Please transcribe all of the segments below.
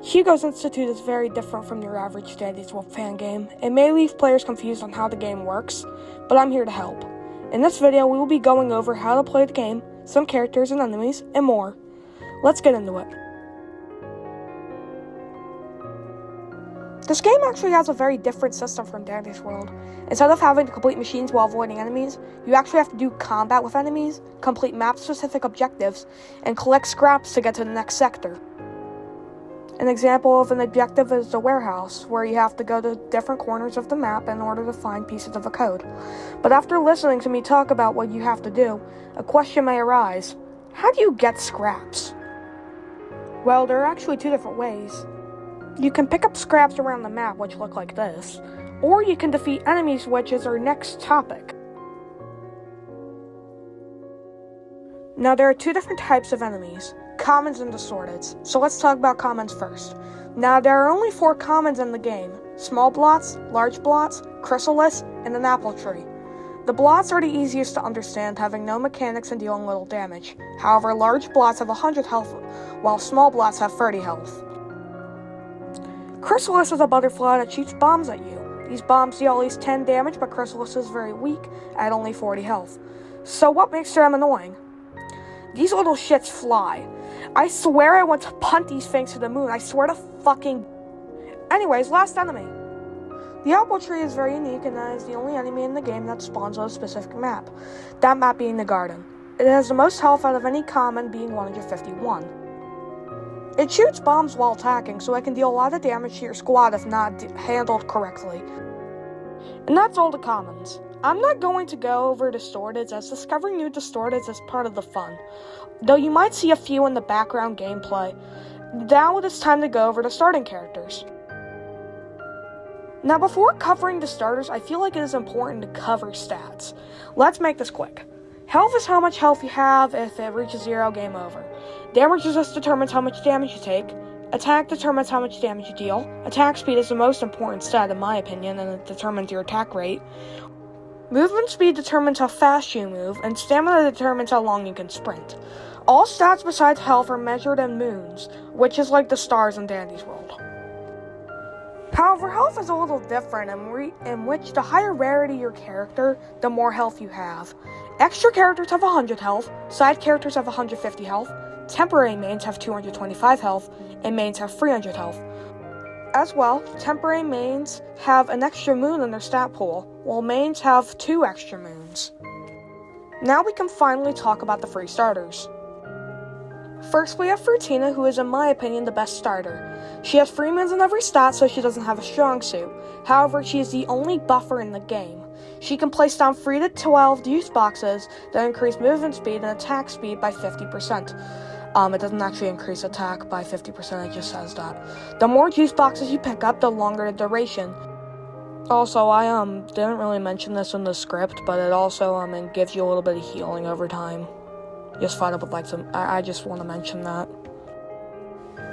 Hugo's Institute is very different from your average Daddy's Wolf fan game. It may leave players confused on how the game works, but I'm here to help. In this video, we will be going over how to play the game, some characters and enemies, and more. Let's get into it. This game actually has a very different system from Daddy's World. Instead of having to complete machines while avoiding enemies, you actually have to do combat with enemies, complete map-specific objectives, and collect scraps to get to the next sector. An example of an objective is the warehouse, where you have to go to different corners of the map in order to find pieces of a code. But after listening to me talk about what you have to do, a question may arise. How do you get scraps? Well, there are actually two different ways. You can pick up scraps around the map, which look like this, or you can defeat enemies, which is our next topic. Now, there are two different types of enemies, commons and distorteds, so let's talk about commons first. Now, there are only 4 commons in the game: small blots, large blots, chrysalis, and an apple tree. The blots are the easiest to understand, having no mechanics and dealing little damage. However, large blots have 100 health, while small blots have 30 health. Chrysalis is a butterfly that shoots bombs at you. These bombs deal at least 10 damage, but Chrysalis is very weak at only 40 health. So what makes them annoying? These little shits fly. I swear I want to punt these things to the moon. I swear to fucking... Anyways, last enemy. The apple tree is very unique, and that is the only enemy in the game that spawns on a specific map. That map being the garden. It has the most health out of any common, being 151. It shoots bombs while attacking, so it can deal a lot of damage to your squad if not handled correctly. And that's all the commons. I'm not going to go over distorteds, as discovering new distorteds is part of the fun, though you might see a few in the background gameplay. Now it is time to go over the starting characters. Now, before covering the starters, I feel like it is important to cover stats. Let's make this quick. Health is how much health you have. If it reaches 0, game over. Damage resist determines how much damage you take. Attack determines how much damage you deal. Attack speed is the most important stat in my opinion, and it determines your attack rate. Movement speed determines how fast you move, and stamina determines how long you can sprint. All stats besides health are measured in moons, which is like the stars in Daddy's World. However, health is a little different, in which the higher rarity your character, the more health you have. Extra characters have 100 health, side characters have 150 health, temporary mains have 225 health, and mains have 300 health. As well, temporary mains have an extra moon in their stat pool, while mains have 2 extra moons. Now we can finally talk about the free starters. First, we have Frutina, who is in my opinion the best starter. She has 3 moons in every stat, so she doesn't have a strong suit. However, she is the only buffer in the game. She can place down 3 to 12 use boxes that increase movement speed and attack speed by 50%. It doesn't actually increase attack by 50%, it just says that. The more juice boxes you pick up, the longer the duration. Also, I didn't really mention this in the script, but it also it gives you a little bit of healing over time. Just thought I would like to, I just want to mention that.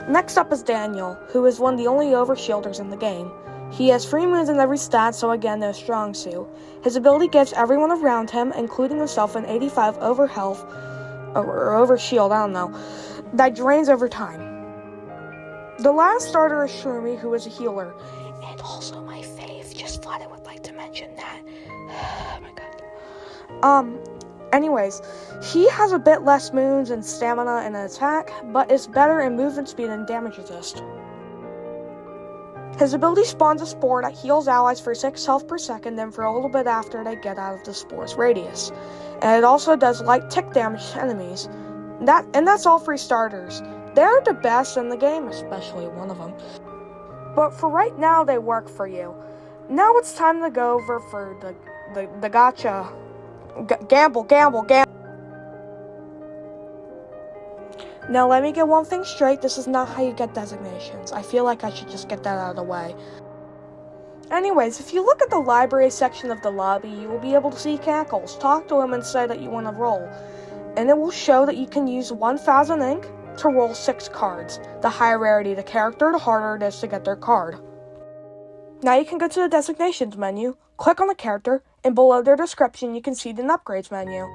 Next up is Daniel, who is one of the only overshielders in the game. He has 3 moons in every stat, so again, no strong suit. His ability gives everyone around him, including himself, an 85 over health, or over shield, I don't know, that drains over time. The last starter is Shroomy, who is a healer, and also my fave. Just thought I would like to mention that. Oh my god. Anyways, he has a bit less moons and stamina and attack, but is better in movement speed and damage resist. His ability spawns a spore that heals allies for 6 health per second, then for a little bit after they get out of the spore's radius. And it also does light tick damage to enemies. That's all 3 starters. They're the best in the game, especially one of them. But for right now, they work for you. Now it's time to go over for the gacha. Gamble. Now let me get one thing straight, this is not how you get designations. I feel like I should just get that out of the way. Anyways, if you look at the library section of the lobby, you will be able to see Cackles. Talk to him and say that you want to roll. And it will show that you can use 1000 ink to roll 6 cards. The higher rarity the character, the harder it is to get their card. Now you can go to the designations menu, click on the character, and below their description you can see the upgrades menu.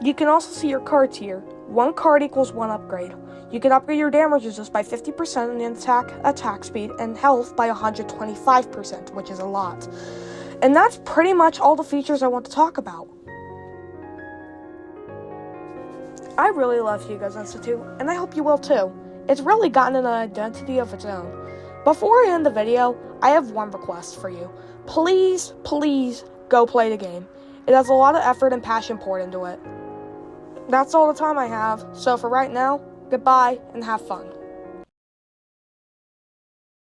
You can also see your cards here. 1 card equals 1 upgrade. You can upgrade your damage resist by 50% and attack speed and health by 125%, which is a lot. And that's pretty much all the features I want to talk about. I really love Hugo's Institute, and I hope you will too. It's really gotten an identity of its own. Before I end the video, I have one request for you. Please, please go play the game. It has a lot of effort and passion poured into it. That's all the time I have, so for right now, goodbye and have fun.